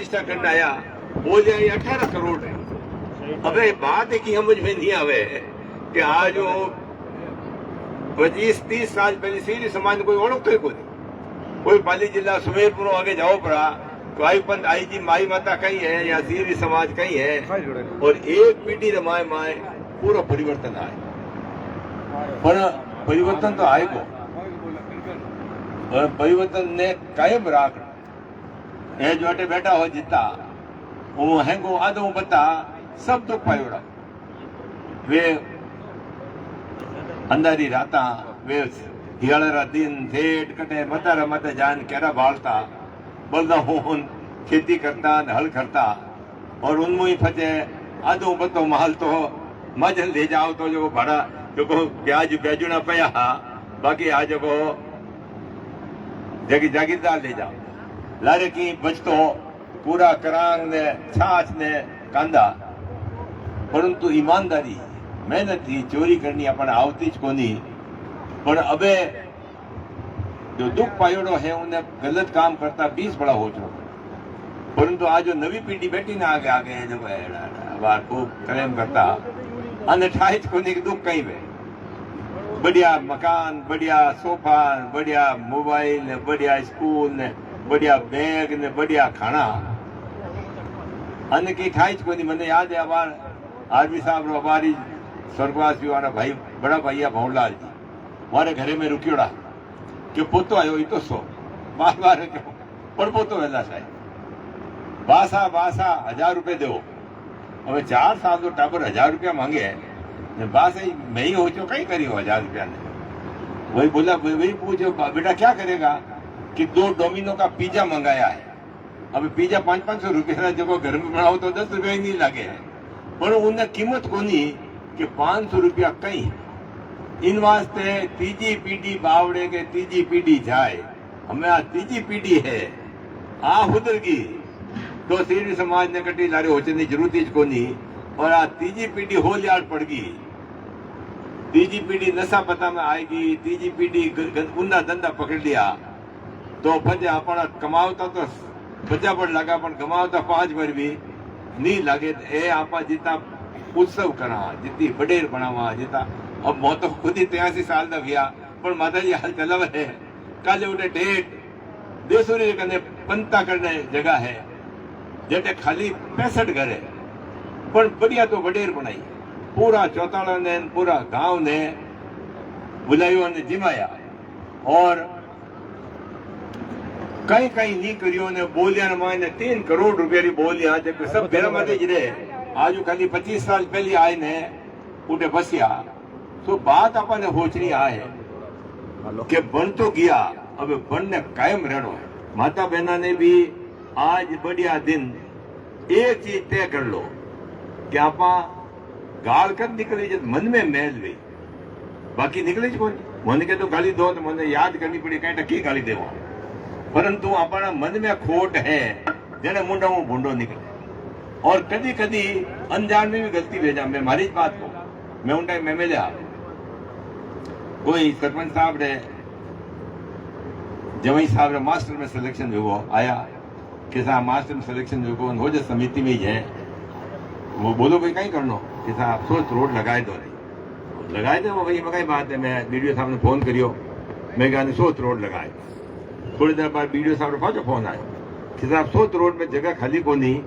प्रतिष्ठा करने आया, बोले ये 18 करोड़ है। अबे बात है कि समझ में नहीं आवे कि आज 25-30 साल पहले सीरी समाज कोई ओळखतो ही कोई। कोई पाली जिला सुमेरपुर आगे जाओ पड़ा तो आई पंथ आई जी माई माता कहीं है या सीरी समाज कहीं है, और एक पीढ़ी रमाए माए पूरा परिवर्तन आए। पर परिवर्तन तो आएगो, और परिवर्तन ने कायम राख ए जो अटे बैठा हो जिता वो हैंगो आधो बता सब दुख पायोड़ा वे अंधारी राता वे हियाड़ा दिन ठेठ कटे मतारा मत जान केरा बालता बलदा होन खेती करता हल करता, और उनमें ही फजे आधो बतो माल तो मजन ले जाओ तो जो भाड़ा जो ब्याज ब्याजुना पया बाकी आज को जगी जागीरदार ले जाओ लारे की बचतो पूरा करांग ने छाछ ने कांदा, परंतु ईमानदारी मेहनत थी चोरी करनी अपन आवती ज कोनी। पर अबे जो दुख पायोड़ो है उन्हें गलत काम करता 20 बड़ा हो चुका, परंतु आज जो नवी पीढ़ी बैठी ना आगे आगे जो बार खूब क्लेम करता अने ठाई ज कोनी दुख कहीं वे बढ़िया मकान, बढ़िया सोफा, बढ़िया मोबाइल, बढ़िया स्कूल ने बढ़िया बैग ने बढ़िया खाना अने की ठाई कोनी। मैंने याद है अबार आर्मी साहब रो अबारी स्वर्गवासी वाला भाई बड़ा भैया भवनलाल जी मारे घरे में रुकियोड़ा कि पोतो आयो ई तो सो बार बार पर पोतो वेला साहेब बासा बासा 1000 रुपए दो। હવે 4 साल तो टाबर 1000 रुपया मांगे ने बास मैं ही हो चो कहीं करी हो 1000 रुपया ने। वही बोला वही पूछो बेटा क्या करेगा कि 2 डोमिनो का पिज्जा मंगाया है। अब पिज्जा 500-500 रुपया जो घर में बनाओ तो 10 रुपया ही नहीं लगे, पर उन्हें कीमत कोनी कि 500 रुपया कहीं। इन वास्ते तीजी पीढ़ी बावड़े के तीजी पीढ़ी जाए, हमें आ तीजी पीढ़ी है आ हुदरगी तो सीरी समाज ने कटी लारे होचने जरूरत ही कोनी, और आ तीजी पीढ़ी हो लियाड़ पड़गी। तीजी पीढ़ी नशा पता में आएगी, तीजी पीढ़ी उन्ना धंधा पकड़ लिया तो फजे अपना कमावता तो बचा पर लगा पर कमावता 5 बार भी नहीं लगे। ए आपा जितना उत्सव करा जितनी बडेर बनावा जितना अब मौत तो खुद ही 83 साल का भैया पर माता जी हाल चला है कल उठे डेट देसूरी कने पंता करने जगह है जेटे खाली 65 घर है पर बढ़िया तो बडेर बनाई पूरा चौताला ने पूरा गांव ने बुलायो ने जिमाया, और कहीं कहीं नहीं करियो ने बोलिया ने माने 3 करोड़ रुपया री बोलिया जब सब बेरा माते ज रहे आज खाली 25 साल पहले आए ने उठे बसिया। तो बात अपने होचनी आए कि बन तो गया अब बन ने कायम रहना है। माता बहना ने भी आज बढ़िया दिन एक चीज तय कर लो कि आपा गाल कर निकली जब मन में मैल गई बाकी निकले ज कौन मन के तो गाली दो तो मन याद करनी पड़ी कहीं टकी गाली देवा, परंतु अपना मन में खोट है जेने मुंडा वो भूंडो निकले। और कदी कदी अनजान में भी गलती भेजा। मैं मारी बात को मैं उन टाइम में मिला कोई सरपंच साहब ने जवाई साहब ने मास्टर में सिलेक्शन हुआ आया कि साहब मास्टर में सिलेक्शन हो जो समिति में ही है वो बोलो भाई कहीं करनो कि साहब सोच रोड लगाए दो नहीं लगाए दे वो भाई मकाई बात है। मैं वीडियो साहब ने फोन करियो मैं कहने सोच रोड लगाए। थोड़ी देर बाद वीडियो साहब ने पाचो फोन आयो कि साहब सोच रोड में जगह खाली को नहीं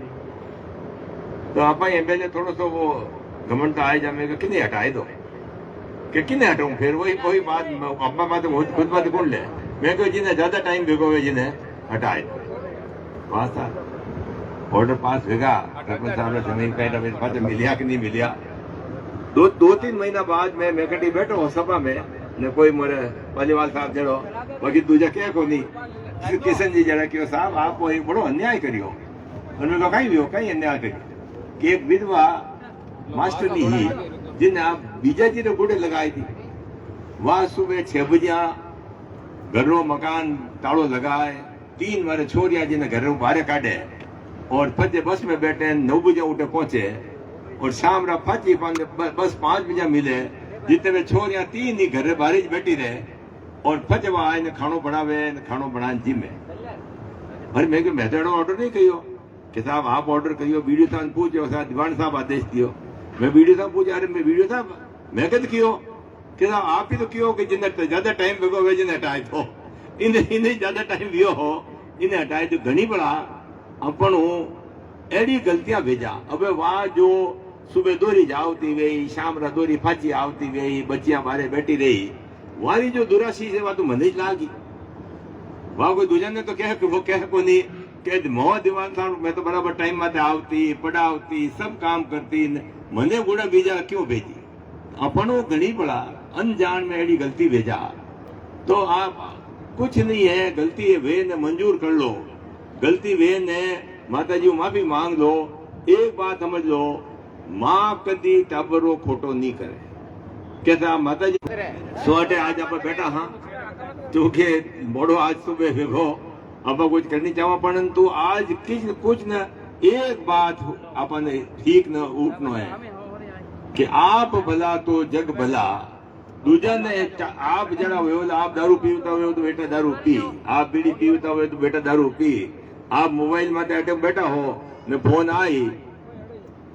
तो आप एमएलए थोड़ा सा वो घमंड तो आए जाए किन्हें हटाए दो कि किन्हें हटाऊं। फिर वही बात अपना बात खुद बात कौन ले मैं कहूँ जिन्हें ज्यादा टाइम भेगो जिन्हें हटाए पास था ऑर्डर पास भेगा सरपंच साहब ने जमीन कहीं पास मिलिया कि नहीं मिलिया। 2-3 महीना बाद मैं मेकटी बैठो हूँ सभा में ने कोई मोरे पालीवाल साहब जड़ो बाकी दूजा क्या को नहीं किशन जी जरा क्यों साहब आप एक बड़ो अन्याय करियो उन्होंने कहा कहीं भी हो कहीं अन्याय करियो कि एक विधवा मास्टर ही जिन्हें आप बीजा जी ने गुड़े लगाई थी वह सुबह 6 बजे घरों मकान ताड़ो लगाए 3 बार छोरिया जिन्हें घरों बाहर काटे और फजे बस में बैठे 9 बजे उठे पहुंचे और शाम रा फाची बस 5 बजे मिले जितने में छोरिया 3 ही घर बाहर बैठी रहे और फजवा आए खानो बनावे खानो बनाने जिमे भर मैं तो ऑर्डर नहीं कहियो कि साहब आप ऑर्डर करियो, वीडियो साहब पूछो साहब दीवान साहब आदेश दियो। मैं वीडियो साहब पूछा, अरे मैं वीडियो साहब मैं कद कियो कि साहब आप ही तो कियो कि जिन्हें ज्यादा टाइम लगे वे जिन्हें हटाए तो इन्हें ज्यादा टाइम वियो हो इन्हें हटाए तो घनी बड़ा अपन एड़ी गलतियां भेजा। अब वहां जो सुबह दोरी जावती वही, शाम रा दोरी फाची आवती वही, बच्चियां बारे बैठी रही, वारी जो दुराशी से वह तो मन ज लागी। वहां कोई दूजा ने तो कह को नहीं कि मोह दीवान साहब मैं तो बराबर टाइम माते आवती पढ़ावती सब काम करती, मने गुड़ा बीजा क्यों भेजी। अपनो घनी बड़ा अनजान में एड़ी गलती भेजा। तो आप कुछ नहीं है, गलती है वे ने मंजूर कर लो, गलती वे ने माता जी माफी मांग लो। एक बात समझ लो, माँ कदी टाबरो खोटो नहीं करे। कैसा माता जी सोटे आज आप बैठा हाँ क्योंकि मोड़ो आज सुबह वेगो आप कुछ करनी चाहो, परंतु आज कुछ न एक बात अपन ठीक न उठनो है कि आप भला तो जग भला। दूजा ने आप जरा हो, आप दारू पीवता हो तो बेटा दारू पी, आप बीड़ी पीवता हो तो बेटा दारू पी, आप मोबाइल में अटक बैठा हो ने फोन आई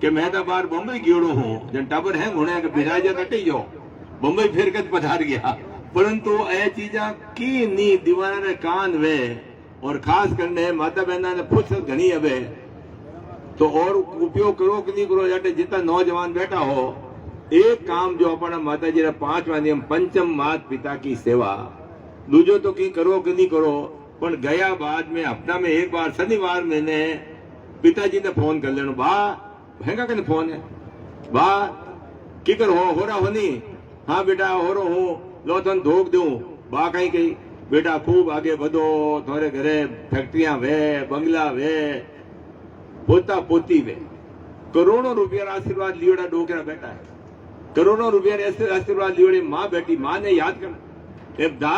कि मैं तो बार बम्बई गियोड़ो हूँ, जन टाबर है घुने के बिराजा कटी जो बम्बई फिर कद पधार गया। परंतु ये चीजा की नी दीवाना ने कान वे और खास करने माता बहना ने फुर्सत घनी अबे तो और उपयोग करो कि नहीं करो। जाटे जितना नौजवान बैठा हो, एक काम जो अपना माता जी 5वां नियम पंचम मात पिता की सेवा, दूजो तो की करो कि नहीं करो। पर गया बाद में हफ्ता में एक बार शनिवार मैंने पिताजी ने फोन कर लेनो, बा हैंगा कने फोन है बा की कर हो रहा हो नहीं, हाँ बेटा हो रहा हूँ, लो तन धोख दूं बा कहीं कहीं बेटा खूब आगे बढ़ो, थोड़े घरे फैक्ट्रियां वे बंगला वे पोता पोती वे, करोड़ों रुपया आशीर्वाद लियोड़ा डोकरा बैठा है, करोड़ों रुपया आशीर्वाद लियोड़ी माँ बैठी, माँ ने याद कर दा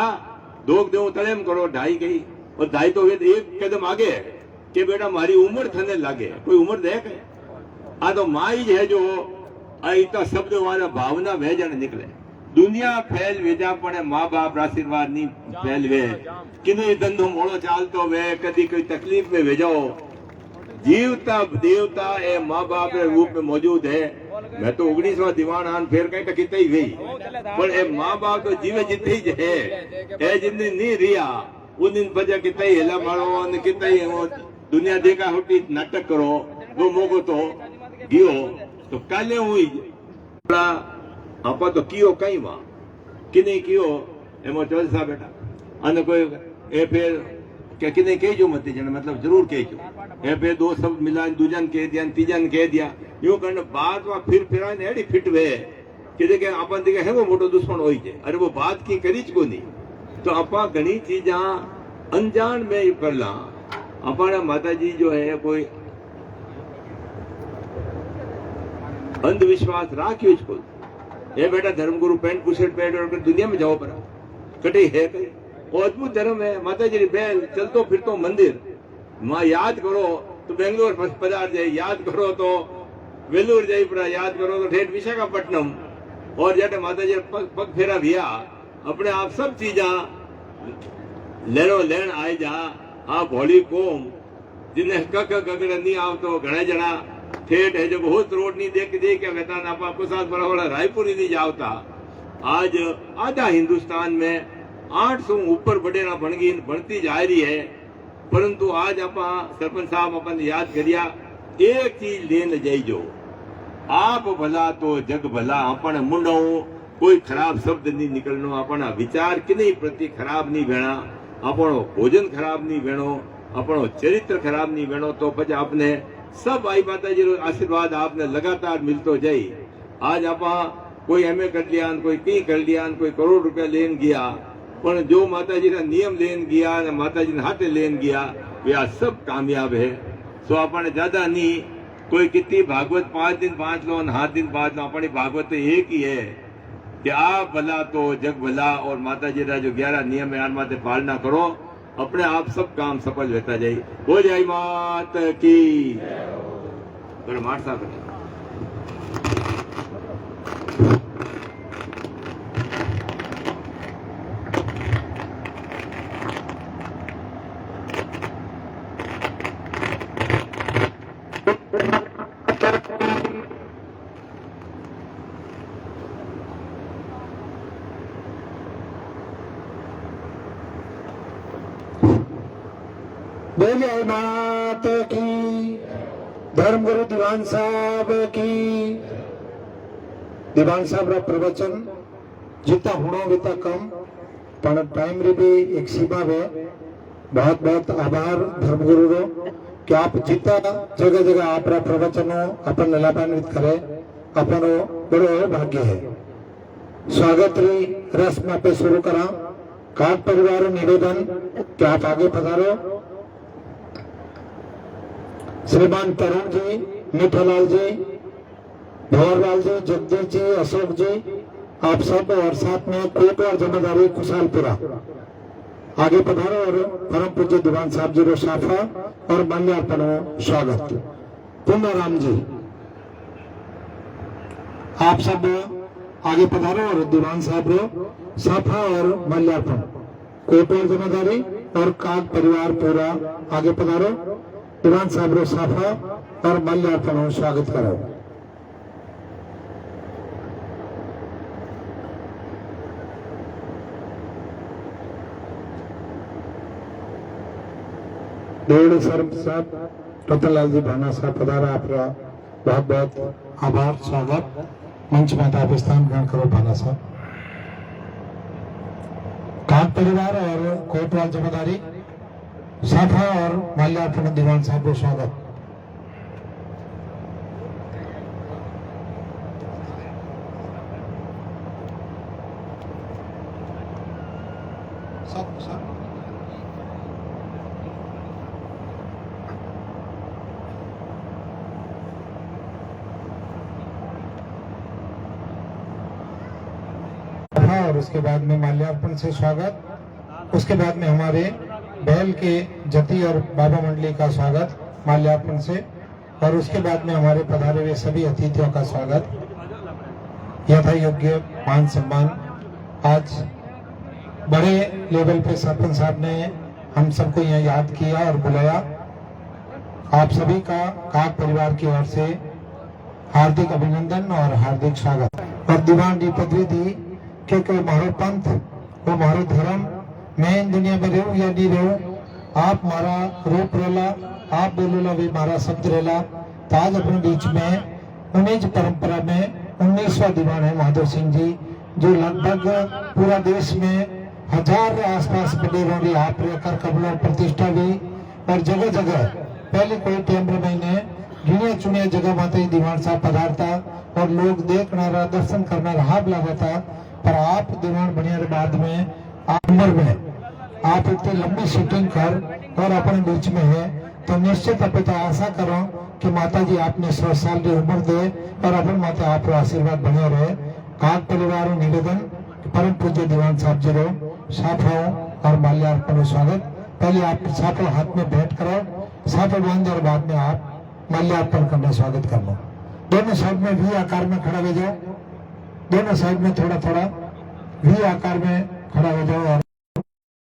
धोख दो तलेम करो ढाई गई और ढाई तो एक कदम आगे कि बेटा मारी उम्र थने लागे, कोई उम्र देख आ तो माँ ही है जो इतना शब्द वाला भावना भेजन निकले। दुनिया फैल वेजा पण माँ बाप आशीर्वाद नहीं फैल वे कि धंधो मोड़ो चालतो वे कदी कोई तकलीफ में भेजो। जीवता देवता ए माँ बाप के रूप में मौजूद है। मैं तो 19वां दीवान आन फिर कहीं तक कितना ही गई, पर ए माँ बाप तो जीवे जितने ही है, ए जिन दिन नहीं रिया उन दिन बजा कितना ही हिला मारो, कितना ही दुनिया देखा होती नाटक करो वो मोगो तो गियो तो काले हुई आप तो कियो कई वहां कि नहीं कियो एम चल सा बेटा अने कोई ए फिर क्या कि नहीं कह जो मत जन मतलब जरूर कह जो ए फिर दो शब्द मिला दूजन कह दिया तीजन कह दिया यूं करने बाद में फिर एडी फिट वे कि देखे अपन देखे है वो मोटो दुश्मन हो जाए। अरे वो बात की करीच को नहीं तो अपा घनी चीजा अनजान में कर ला। अपना माता जी जो है कोई अंधविश्वास राखियो इसको ये बेटा धर्मगुरु पैंट बुशर्ट पहन और दुनिया में जाओ पड़ा कटे है कहीं वो अद्भुत धर्म है। माता जी बैल चलतो फिरतो मंदिर माँ याद करो तो बेंगलोर पधार जाए, याद करो तो वेलूर जाए पड़ा, याद करो तो ठेठ विशाखापट्टनम और जाटे माता जी पग फेरा भैया अपने आप सब चीजा लेनो लेन आए जा। आप होली कोम जिन्हें कक गगड़ नहीं आव तो घने जना ठेठ है जो बहुत रोड नहीं देख दे के कहता ना आपको साथ बड़ा बड़ा रायपुर ही नहीं जावता। आज आधा हिंदुस्तान में 800 ऊपर बडेरा बनती जा रही है, परंतु आज आप सरपंच साहब अपन याद करिया एक चीज लेन जाइजो, आप भला तो जग भला। अपन मुंडो कोई खराब शब्द नहीं निकलनो, अपना विचार किन्हीं प्रति खराब नहीं भेणा, अपनो भोजन खराब नहीं भेणो, अपनो चरित्र खराब नहीं भेणो तो पछ आपने सब आई माता जी आशीर्वाद आपने लगातार मिलतो जाए। आज आप कोई एमए कर लिया, कोई कहीं कर लिया, कोई करोड़ रुपया लेन गया, पर जो माता जी का नियम लेन गया माता जी ने हाथे लेन गया वे आज सब कामयाब है। सो अपन ज्यादा नहीं कोई कितनी भागवत 5 दिन 5 लो 7 दिन 5 लो, अपनी भागवत तो एक ही है कि आप भला तो जग भला और माता जी का जो 11 नियम है माते पालना करो, अपने आप सब काम सफल रहता जाए। हो जाए मात की मार साहब। गाय मात की, धर्मगुरु दीवान साहब की। दीवान साहब रा प्रवचन जितना हुणो विता कम, पण टाइम री भी एक सीमा है। बहुत बहुत आभार धर्मगुरु रो कि आप जितना जगह जगह आप रा प्रवचनों अपन लाभान्वित करे, अपनो बड़ो भाग्य है। स्वागत री रस्म पे शुरू करा। काक परिवार निवेदन कि आप आगे पधारो। श्रीमान तरुण जी, मीठालाल जी, भंवरलाल जी, जगदीश जी, अशोक जी, आप सब और साथ में कोट और जमींदारी खुशालपुरा आगे पधारो और परम पूज्य दीवान साहब जी रो साफा और माल्यार्पण स्वागत। पुण्यराम जी आप सब आगे पधारो और दीवान साहब रो साफा और माल्यार्पण। कोट और जमींदारी और काक परिवार पूरा आगे पधारो। दीवान साहब रो साफा और माल्यार्पण स्वागत करो। देवड़ी सर साहब, रतनलाल जी भाना साहब पधारा। आपका बहुत बहुत आभार स्वागत। मंच माता आप स्थान ग्रहण करो भाना साहब। काक परिवार और कोटवाल जमींदारी साफा और माल्यार्पण दीवान साहब को स्वागत। और उसके बाद में माल्यार्पण से स्वागत। उसके बाद में हमारे बैल के जति और बाबा मंडली का स्वागत माल्यार्पण से, और उसके बाद में हमारे पधारे हुए सभी अतिथियों का स्वागत। यथा योग्य मान सम्मान। आज बड़े लेवल पे सरपंच साहब ने हम सबको यहाँ याद किया और बुलाया। आप सभी का काक परिवार की ओर से हार्दिक अभिनंदन और हार्दिक स्वागत। और दीवान दी पदवी दी क्योंकि मारो पंथ वो मारो धर्म, मैं इन दुनिया में रहूं या नहीं रहूं, आप मारा रूप रेला, आप बोलोला भी मारा शब्द रेला। तो आज अपने बीच में 19 परंपरा में 19वां दीवान है महादेव सिंह जी, जो लगभग पूरा देश में 1000 आसपास बडेरों री आप कर कबलों प्रतिष्ठा भी, और जगह जगह पहले कोई टाइम महीने गिनिया चुनिया जगह माते दीवान साहब पधारता और लोग देखना दर्शन करना हाथ लगाता। पर आप दीवान बनने के बाद में उम्र में आप इतनी लंबी शूटिंग कर और अपने बीच में है, तो निश्चित अपिता आशा करो कि माता जी आपने 100 साल की उम्र दे और अपन माता आप आशीर्वाद बने रहे। काक परिवार निवेदन परम पूज्य दीवान साहब जी रो साफाओं और माल्यार्पण स्वागत। पहले आप साफा हाथ में भेंट करो, साफा बांध और बाद में आप माल्यार्पण करना स्वागत कर लो। दोनों साइड में वी आकार में खड़ा हो जाओ, दोनों साइड में थोड़ा थोड़ा वी आकार में खड़ा हो जाओ। और